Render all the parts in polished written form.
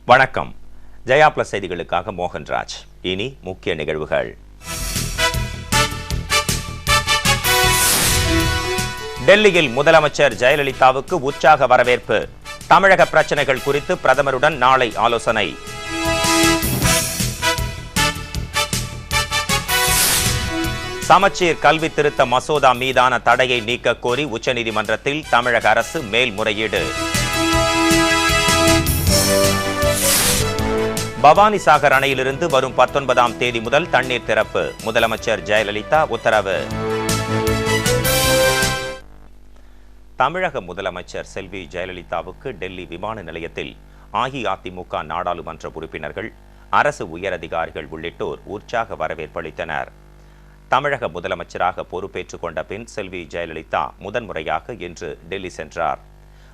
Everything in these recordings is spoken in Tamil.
வணக்கம். ஜெயா பிளஸ் செய்திகளுக்காக மோகன்ராஜ். இனி முக்கிய நிகழ்வுகள். டெல்லியில் முதலமைச்சர் ஜெயலலிதாவுக்கு உற்சாக வரவேற்பு. தமிழக பிரச்சனைகள் குறித்து பிரதமருடன் நாளை ஆலோசனை. சமச்சீர் கல்வி திருத்த மசோதா மீதான தடையை நீக்க கோரி உச்சநீதிமன்றத்தில் தமிழக அரசு மேல்முறையீடு. பவானிசாகர் அணையிலிருந்து வரும் 19ஆம் தேதி முதல் தண்ணீர் திறப்பு. முதலமைச்சர் ஜெயலலிதா உத்தரவு. தமிழக முதலமைச்சர் செல்வி ஜெயலலிதாவுக்கு டெல்லி விமான நிலையத்தில் அஇஅதிமுக நாடாளுமன்ற உறுப்பினர்கள், அரசு உயரதிகாரிகள் உள்ளிட்டோர் உற்சாக வரவேற்பளித்தனர். தமிழக முதலமைச்சராக பொறுப்பேற்றுக் கொண்ட பின் செல்வி ஜெயலலிதா முதன்முறையாக இன்று டெல்லி சென்றார்.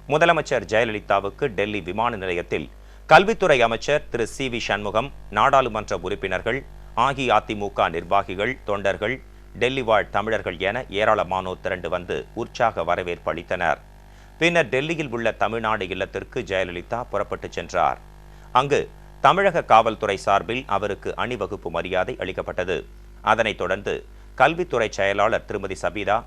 முதலமைச்சர் ஜெயலலிதாவுக்கு டெல்லி விமான நிலையத்தில் கல்வித்துறை அமைச்சர் திரு சி.வி. சண்முகம், நாடாளுமன்ற உறுப்பினர்கள், அஇஅதிமுக நிர்வாகிகள், தொண்டர்கள், டெல்லி வாழ் தமிழர்கள் என ஏராளமானோர் திரண்டு வந்து உற்சாக வரவேற்பு அளித்தனர். பின்னர் டெல்லியில் உள்ள தமிழ்நாடு இல்லத்திற்கு ஜெயலலிதா புறப்பட்டுச் சென்றார். அங்கு தமிழக காவல்துறை சார்பில் அவருக்கு அணிவகுப்பு மரியாதை அளிக்கப்பட்டது. அதனைத் தொடர்ந்து கல்வித்துறை செயலாளர் திருமதி சபீதா,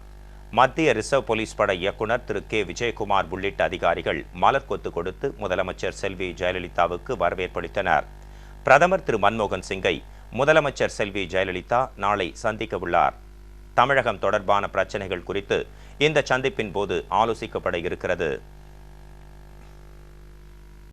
மத்திய ரிசர்வ் போலீஸ் படை இயக்குநர் திரு கே. விஜயகுமார் உள்ளிட்ட அதிகாரிகள் மலர் கொத்து கொடுத்து முதலமைச்சர் செல்வி ஜெயலலிதாவுக்கு வரவேற்பளித்தனர். பிரதமர் திரு மன்மோகன் சிங்கை முதலமைச்சர் செல்வி ஜெயலலிதா நாளை சந்திக்க உள்ளார். தமிழகம் தொடர்பான பிரச்சனைகள் குறித்து இந்த சந்திப்பின் போது ஆலோசிக்கப்பட இருக்கிறது.